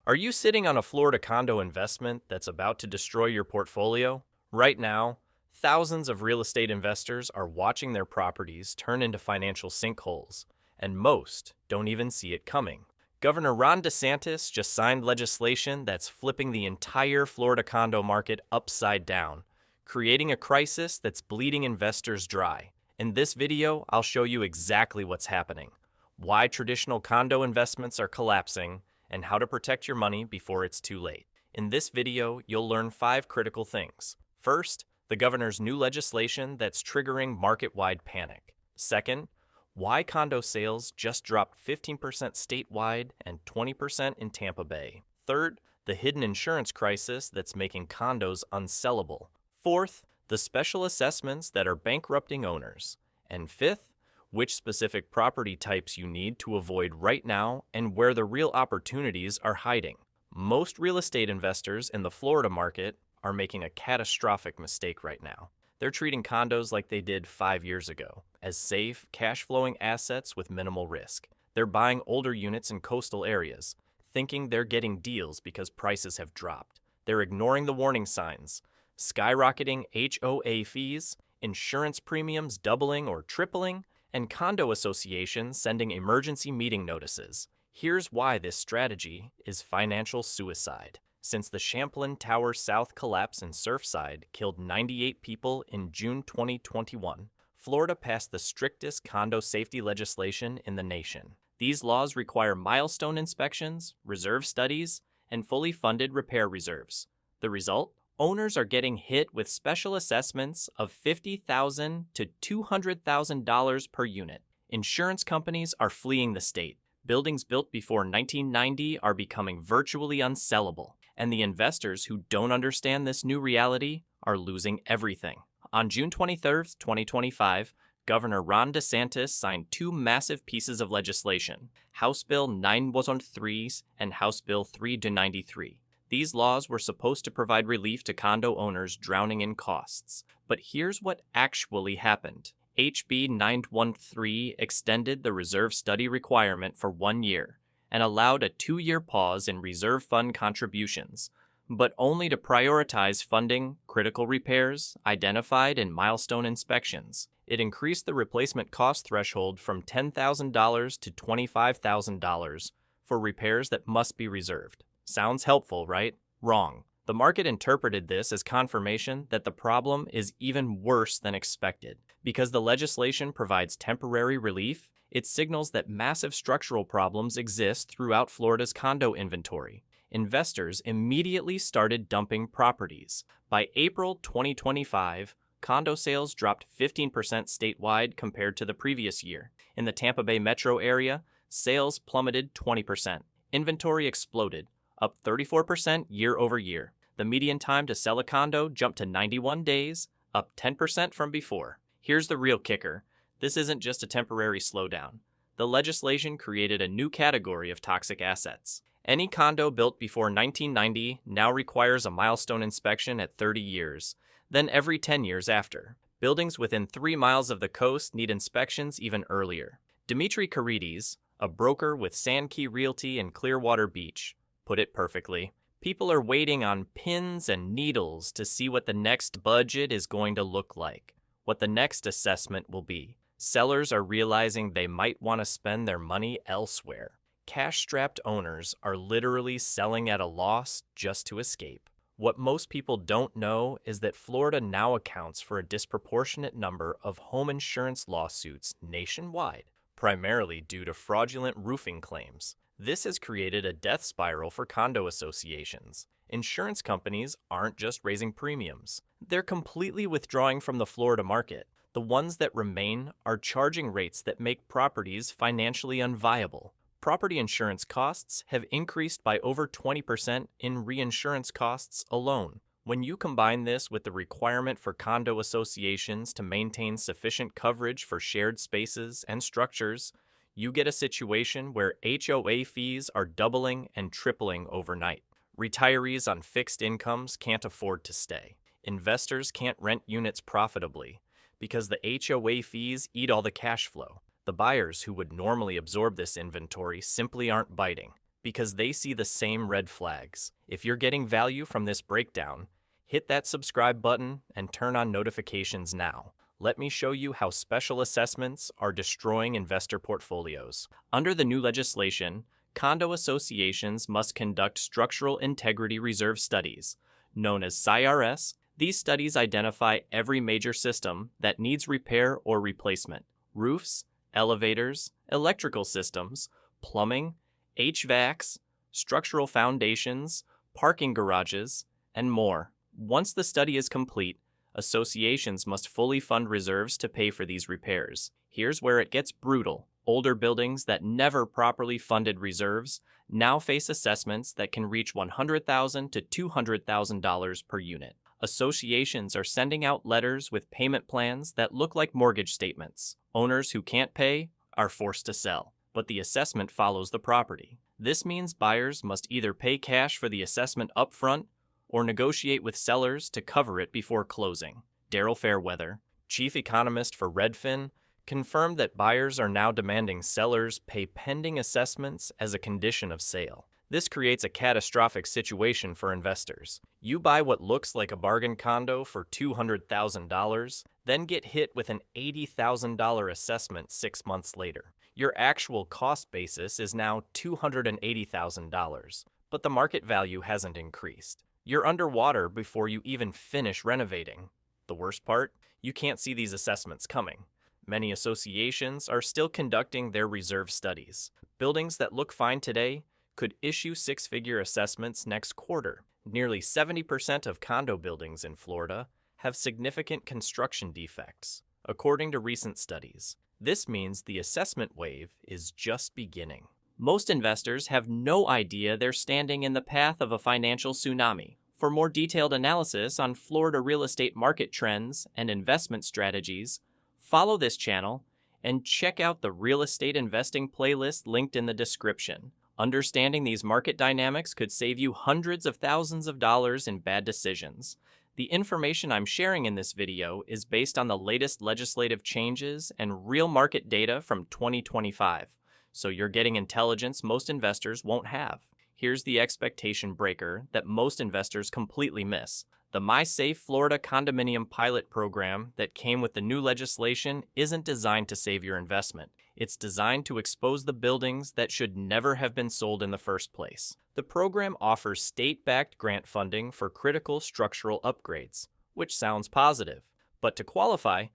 Are you sitting on a Florida condo investment that's about to destroy your portfolio? Right now, thousands of real estate investors are watching their properties turn into financial sinkholes, and most don't even see it coming. Governor Ron DeSantis just signed legislation that's flipping the entire Florida condo market upside down, creating a crisis that's bleeding investors dry. In this video, I'll show you exactly what's happening, why traditional condo investments are collapsing, and how to protect your money before it's too late. In this video, you'll learn 5 critical things. First, the governor's new legislation that's triggering market-wide panic. Second, why condo sales just dropped 15% statewide and 20% in Tampa Bay. Third, the hidden insurance crisis that's making condos unsellable. Fourth, the special assessments that are bankrupting owners. And fifth, which specific property types you need to avoid right now and where the real opportunities are hiding. Most real estate investors in the Florida market are making a catastrophic mistake right now. They're treating condos like they did 5 years ago, as safe, cash-flowing assets with minimal risk. They're buying older units in coastal areas, thinking they're getting deals because prices have dropped. They're ignoring the warning signs, skyrocketing HOA fees, insurance premiums doubling or tripling, and condo associations sending emergency meeting notices. Here's why this strategy is financial suicide. Since the Champlain Tower South collapse in Surfside killed 98 people in June 2021, Florida passed the strictest condo safety legislation in the nation. These laws require milestone inspections, reserve studies, and fully funded repair reserves. The result? Owners are getting hit with special assessments of $50,000 to $200,000 per unit. Insurance companies are fleeing the state. Buildings built before 1990 are becoming virtually unsellable, and the investors who don't understand this new reality are losing everything. On June 23, 2025, Governor Ron DeSantis signed 2 massive pieces of legislation, House Bill 913 and House Bill 393. These laws were supposed to provide relief to condo owners drowning in costs. But here's what actually happened. HB 913 extended the reserve study requirement for 1 year and allowed a 2-year pause in reserve fund contributions, but only to prioritize funding critical repairs identified in milestone inspections. It increased the replacement cost threshold from $10,000 to $25,000 for repairs that must be reserved. Sounds helpful, right? Wrong. The market interpreted this as confirmation that the problem is even worse than expected. Because the legislation provides temporary relief, it signals that massive structural problems exist throughout Florida's condo inventory. Investors immediately started dumping properties. By April 2025, condo sales dropped 15% statewide compared to the previous year. In the Tampa Bay metro area, sales plummeted 20%. Inventory exploded, up 34% year over year. The median time to sell a condo jumped to 91 days, up 10% from before. Here's the real kicker. This isn't just a temporary slowdown. The legislation created a new category of toxic assets. Any condo built before 1990 now requires a milestone inspection at 30 years, then every 10 years after. Buildings within 3 miles of the coast need inspections even earlier. Dimitri Karides, a broker with Sandkey Realty in Clearwater Beach, put it perfectly. People are waiting on pins and needles to see what the next budget is going to look like, what the next assessment will be. Sellers are realizing they might want to spend their money elsewhere. Cash-strapped owners are literally selling at a loss just to escape. What most people don't know is that Florida now accounts for a disproportionate number of home insurance lawsuits nationwide, primarily due to fraudulent roofing claims. This has created a death spiral for condo associations. Insurance companies aren't just raising premiums. They're completely withdrawing from the Florida market. The ones that remain are charging rates that make properties financially unviable. Property insurance costs have increased by over 20% in reinsurance costs alone. When you combine this with the requirement for condo associations to maintain sufficient coverage for shared spaces and structures, you get a situation where HOA fees are doubling and tripling overnight. Retirees on fixed incomes can't afford to stay. Investors can't rent units profitably because the HOA fees eat all the cash flow. The buyers who would normally absorb this inventory simply aren't biting. because they see the same red flags. If you're getting value from this breakdown, hit that subscribe button and turn on notifications now. Let me show you how special assessments are destroying investor portfolios. Under the new legislation, condo associations must conduct structural integrity reserve studies, known as SIRS. These studies identify every major system that needs repair or replacement: roofs, elevators, electrical systems, plumbing, HVACs, structural foundations, parking garages, and more. Once the study is complete, associations must fully fund reserves to pay for these repairs. Here's where it gets brutal. Older buildings that never properly funded reserves now face assessments that can reach $100,000 to $200,000 per unit. Associations are sending out letters with payment plans that look like mortgage statements. Owners who can't pay are forced to sell, but the assessment follows the property. This means buyers must either pay cash for the assessment upfront or negotiate with sellers to cover it before closing. Daryl Fairweather, chief economist for Redfin, confirmed that buyers are now demanding sellers pay pending assessments as a condition of sale. This creates a catastrophic situation for investors. You buy what looks like a bargain condo for $200,000, then get hit with an $80,000 assessment 6 months later. Your actual cost basis is now $280,000, but the market value hasn't increased. You're underwater before you even finish renovating. The worst part? You can't see these assessments coming. Many associations are still conducting their reserve studies. Buildings that look fine today could issue six-figure assessments next quarter. Nearly 70% of condo buildings in Florida have significant construction defects, according to recent studies. This means the assessment wave is just beginning. Most investors have no idea they're standing in the path of a financial tsunami. For more detailed analysis on Florida real estate market trends and investment strategies, follow this channel and check out the real estate investing playlist linked in the description. Understanding these market dynamics could save you hundreds of thousands of dollars in bad decisions. The information I'm sharing in this video is based on the latest legislative changes and real market data from 2025, so you're getting intelligence most investors won't have. Here's the expectation breaker that most investors completely miss. The MySafe Florida condominium pilot program that came with the new legislation isn't designed to save your investment. It's designed to expose the buildings that should never have been sold in the first place. The program offers state-backed grant funding for critical structural upgrades, which sounds positive. But to qualify,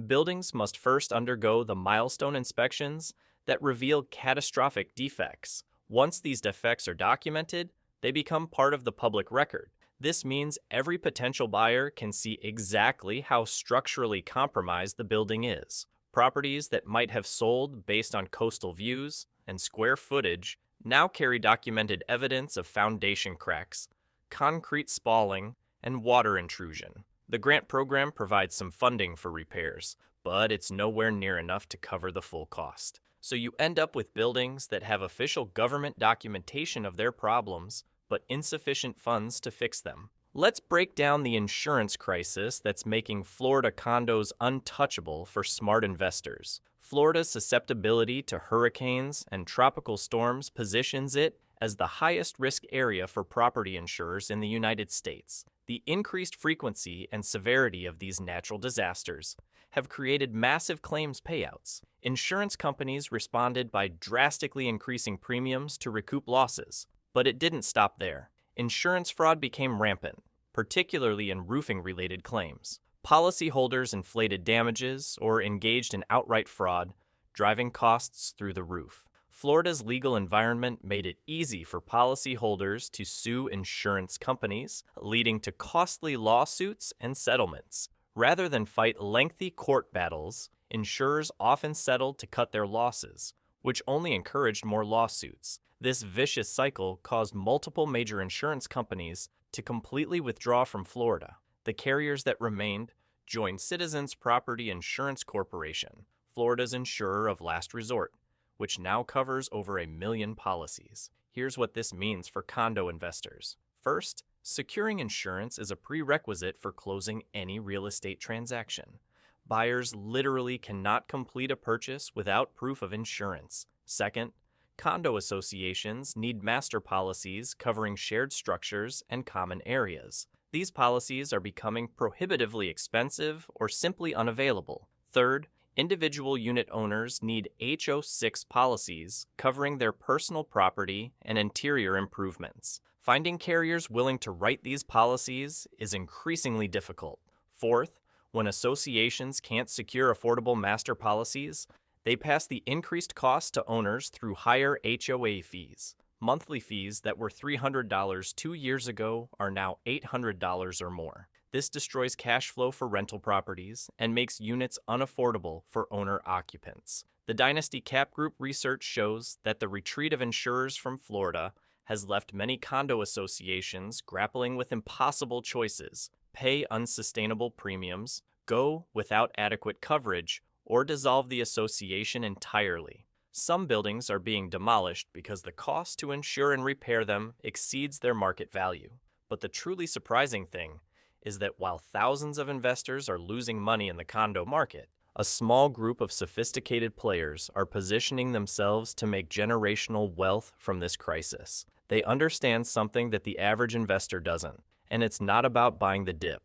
buildings must first undergo the milestone inspections that reveal catastrophic defects. Once these defects are documented, they become part of the public record. This means every potential buyer can see exactly how structurally compromised the building is. Properties that might have sold based on coastal views and square footage now carry documented evidence of foundation cracks, concrete spalling, and water intrusion. The grant program provides some funding for repairs, but it's nowhere near enough to cover the full cost. So you end up with buildings that have official government documentation of their problems, but insufficient funds to fix them. Let's break down the insurance crisis that's making Florida condos untouchable for smart investors. Florida's susceptibility to hurricanes and tropical storms positions it as the highest risk area for property insurers in the United States. The increased frequency and severity of these natural disasters have created massive claims payouts. Insurance companies responded by drastically increasing premiums to recoup losses. But it didn't stop there. Insurance fraud became rampant, particularly in roofing-related claims. Policyholders inflated damages or engaged in outright fraud, driving costs through the roof. Florida's legal environment made it easy for policyholders to sue insurance companies, leading to costly lawsuits and settlements. Rather than fight lengthy court battles, insurers often settled to cut their losses, which only encouraged more lawsuits. This vicious cycle caused multiple major insurance companies to completely withdraw from Florida. The carriers that remained joined Citizens Property Insurance Corporation, Florida's insurer of last resort, which now covers over 1 million policies. Here's what this means for condo investors. First, securing insurance is a prerequisite for closing any real estate transaction. Buyers literally cannot complete a purchase without proof of insurance. Second, Condo associations need master policies covering shared structures and common areas. These policies are becoming prohibitively expensive or simply unavailable. Third, individual unit owners need HO6 policies covering their personal property and interior improvements. Finding carriers willing to write these policies is increasingly difficult. Fourth, when associations can't secure affordable master policies, they pass the increased cost to owners through higher HOA fees. Monthly fees that were $300 2 years ago are now $800 or more. This destroys cash flow for rental properties and makes units unaffordable for owner-occupants. The Dynasty Cap Group research shows that the retreat of insurers from Florida has left many condo associations grappling with impossible choices: pay unsustainable premiums, go without adequate coverage, or dissolve the association entirely. Some buildings are being demolished because the cost to insure and repair them exceeds their market value. But the truly surprising thing is that while thousands of investors are losing money in the condo market, a small group of sophisticated players are positioning themselves to make generational wealth from this crisis. They understand something that the average investor doesn't, and it's not about buying the dip.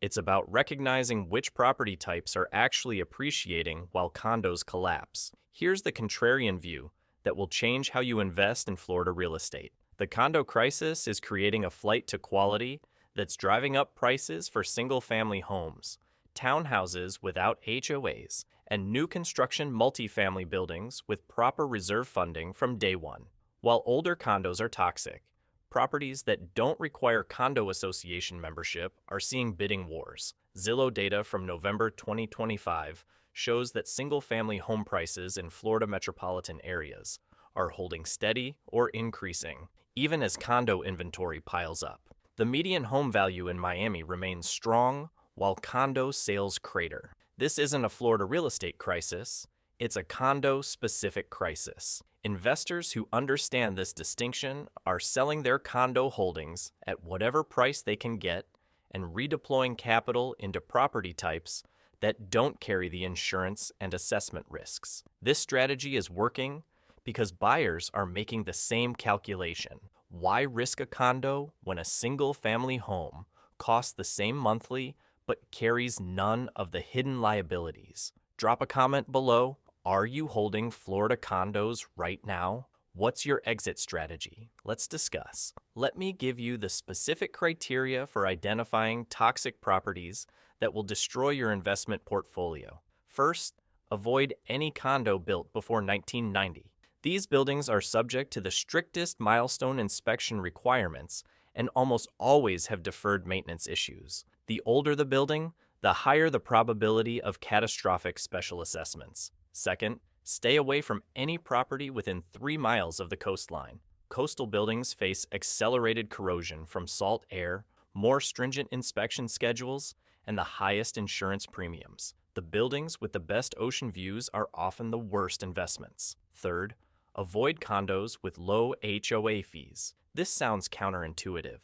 It's about recognizing which property types are actually appreciating while condos collapse. Here's the contrarian view that will change how you invest in Florida real estate. The condo crisis is creating a flight to quality that's driving up prices for single-family homes, townhouses without HOAs, and new construction multifamily buildings with proper reserve funding from day one. While older condos are toxic, properties that don't require condo association membership are seeing bidding wars. Zillow data from November 2025 shows that single-family home prices in Florida metropolitan areas are holding steady or increasing, even as condo inventory piles up. The median home value in Miami remains strong while condo sales crater. This isn't a Florida real estate crisis, it's a condo-specific crisis. Investors who understand this distinction are selling their condo holdings at whatever price they can get and redeploying capital into property types that don't carry the insurance and assessment risks. This strategy is working because buyers are making the same calculation. Why risk a condo when a single-family home costs the same monthly but carries none of the hidden liabilities? Drop a comment below. Are you holding Florida condos right now? What's your exit strategy? Let's discuss. Let me give you the specific criteria for identifying toxic properties that will destroy your investment portfolio. First, avoid any condo built before 1990. These buildings are subject to the strictest milestone inspection requirements and almost always have deferred maintenance issues. The older the building, the higher the probability of catastrophic special assessments. Second, stay away from any property within 3 miles of the coastline. Coastal buildings face accelerated corrosion from salt air, more stringent inspection schedules, and the highest insurance premiums. The buildings with the best ocean views are often the worst investments. Third, avoid condos with low HOA fees. This sounds counterintuitive,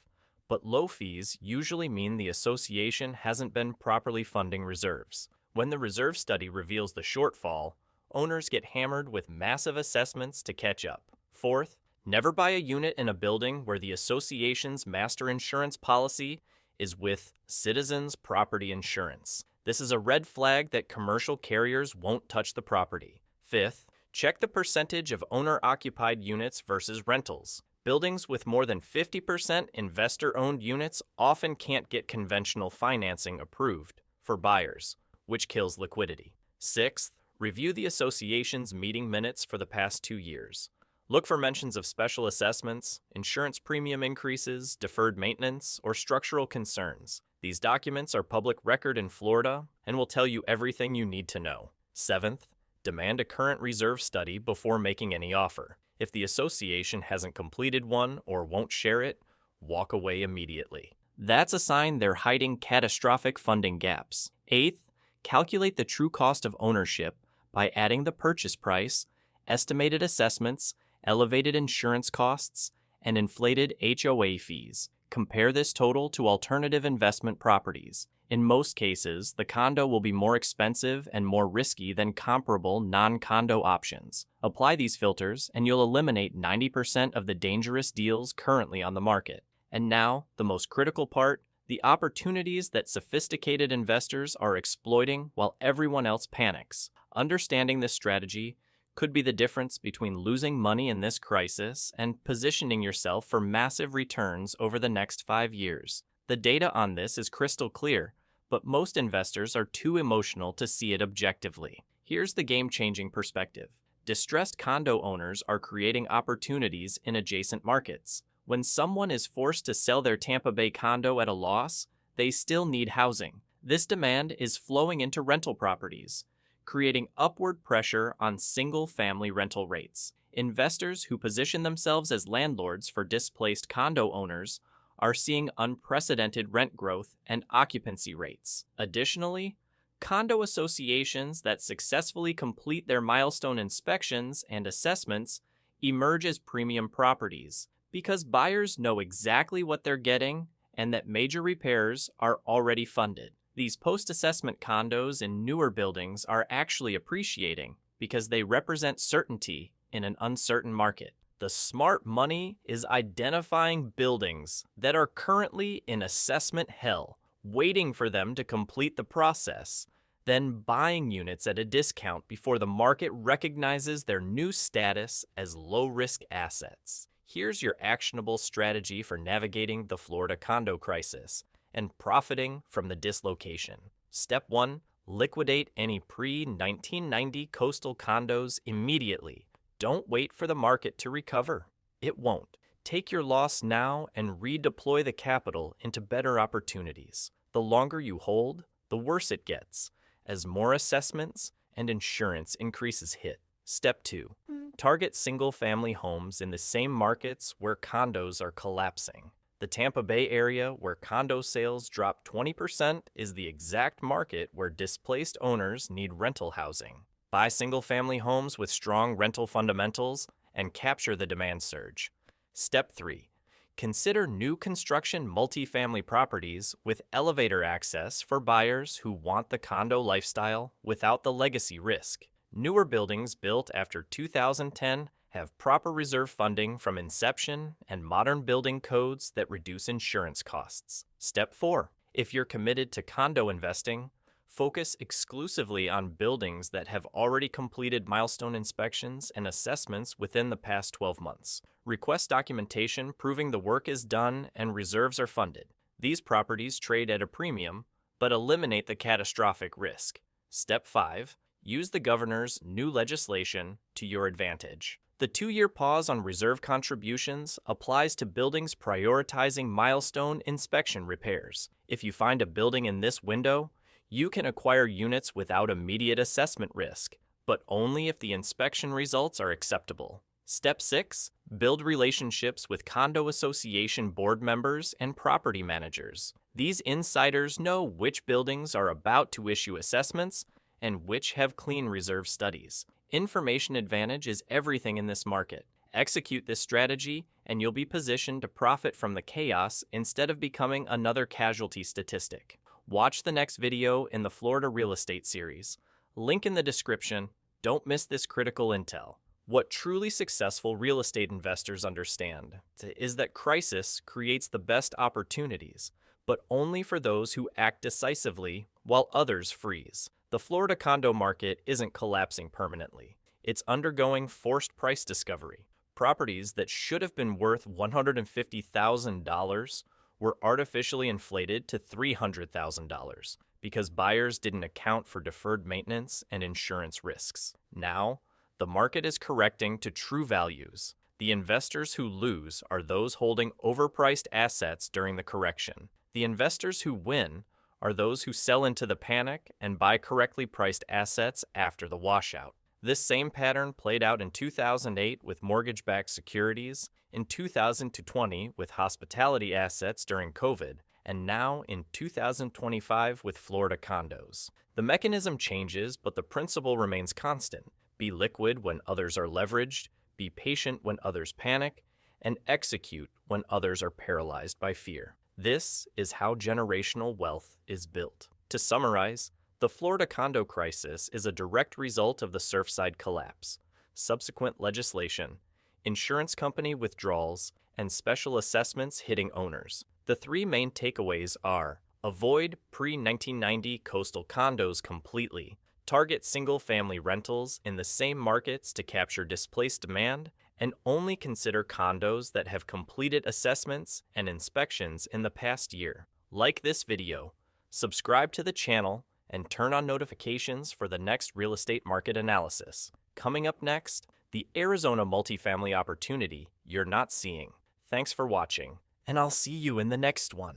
but low fees usually mean the association hasn't been properly funding reserves. When the reserve study reveals the shortfall, owners get hammered with massive assessments to catch up. Fourth, never buy a unit in a building where the association's master insurance policy is with Citizens Property Insurance. This is a red flag that commercial carriers won't touch the property. Fifth, check the percentage of owner-occupied units versus rentals. Buildings with more than 50% investor-owned units often can't get conventional financing approved for buyers, which kills liquidity. Sixth, review the association's meeting minutes for the past 2 years. Look for mentions of special assessments, insurance premium increases, deferred maintenance, or structural concerns. These documents are public record in Florida and will tell you everything you need to know. Seventh, demand a current reserve study before making any offer. If the association hasn't completed one or won't share it, walk away immediately. That's a sign they're hiding catastrophic funding gaps. Eighth, calculate the true cost of ownership by adding the purchase price, estimated assessments, elevated insurance costs, and inflated HOA fees. Compare this total to alternative investment properties. In most cases, the condo will be more expensive and more risky than comparable non-condo options. Apply these filters and you'll eliminate 90% of the dangerous deals currently on the market. And now, the most critical part, the opportunities that sophisticated investors are exploiting while everyone else panics. Understanding this strategy could be the difference between losing money in this crisis and positioning yourself for massive returns over the next 5 years. The data on this is crystal clear, but most investors are too emotional to see it objectively. Here's the game-changing perspective. Distressed condo owners are creating opportunities in adjacent markets. When someone is forced to sell their Tampa Bay condo at a loss, they still need housing. This demand is flowing into rental properties, creating upward pressure on single-family rental rates. Investors who position themselves as landlords for displaced condo owners are seeing unprecedented rent growth and occupancy rates. Additionally, condo associations that successfully complete their milestone inspections and assessments emerge as premium properties because buyers know exactly what they're getting and that major repairs are already funded. These post-assessment condos in newer buildings are actually appreciating because they represent certainty in an uncertain market. The smart money is identifying buildings that are currently in assessment hell, waiting for them to complete the process, then buying units at a discount before the market recognizes their new status as low-risk assets. Here's your actionable strategy for navigating the Florida condo crisis and profiting from the dislocation. Step 1. Liquidate any pre-1990 coastal condos immediately. Don't wait for the market to recover. It won't. Take your loss now and redeploy the capital into better opportunities. The longer you hold, the worse it gets, as more assessments and insurance increases hit. Step 2. Target single-family homes in the same markets where condos are collapsing. The Tampa Bay area, where condo sales dropped 20%, is the exact market where displaced owners need rental housing. Buy single-family homes with strong rental fundamentals and capture the demand surge. Step 3. Consider new construction multifamily properties with elevator access for buyers who want the condo lifestyle without the legacy risk. Newer buildings built after 2010 have proper reserve funding from inception and modern building codes that reduce insurance costs. Step 4. If you're committed to condo investing, focus exclusively on buildings that have already completed milestone inspections and assessments within the past 12 months. Request documentation proving the work is done and reserves are funded. These properties trade at a premium, but eliminate the catastrophic risk. Step 5. Use the governor's new legislation to your advantage. The 2-year pause on reserve contributions applies to buildings prioritizing milestone inspection repairs. If you find a building in this window, you can acquire units without immediate assessment risk, but only if the inspection results are acceptable. Step 6. Build relationships with condo association board members and property managers. These insiders know which buildings are about to issue assessments and which have clean reserve studies. Information advantage is everything in this market. Execute this strategy, and you'll be positioned to profit from the chaos instead of becoming another casualty statistic. Watch the next video in the Florida Real Estate series. Link in the description. Don't miss this critical intel. What truly successful real estate investors understand is that crisis creates the best opportunities, but only for those who act decisively while others freeze. The Florida condo market isn't collapsing permanently. It's undergoing forced price discovery. Properties that should have been worth $150,000 were artificially inflated to $300,000 because buyers didn't account for deferred maintenance and insurance risks. Now, the market is correcting to true values. The investors who lose are those holding overpriced assets during the correction. The investors who win are those who sell into the panic and buy correctly priced assets after the washout. This same pattern played out in 2008 with mortgage-backed securities, in 2020 with hospitality assets during COVID, and now in 2025 with Florida condos. The mechanism changes, but the principle remains constant. Be liquid when others are leveraged, be patient when others panic, and execute when others are paralyzed by fear. This is how generational wealth is built. To summarize, the Florida condo crisis is a direct result of the Surfside collapse, subsequent legislation, insurance company withdrawals, and special assessments hitting owners. The three main takeaways are: avoid pre-1990 coastal condos completely, target single-family rentals in the same markets to capture displaced demand, and only consider condos that have completed assessments and inspections in the past year. Like this video, subscribe to the channel, and turn on notifications for the next real estate market analysis. Coming up next, the Arizona multifamily opportunity you're not seeing. Thanks for watching, and I'll see you in the next one.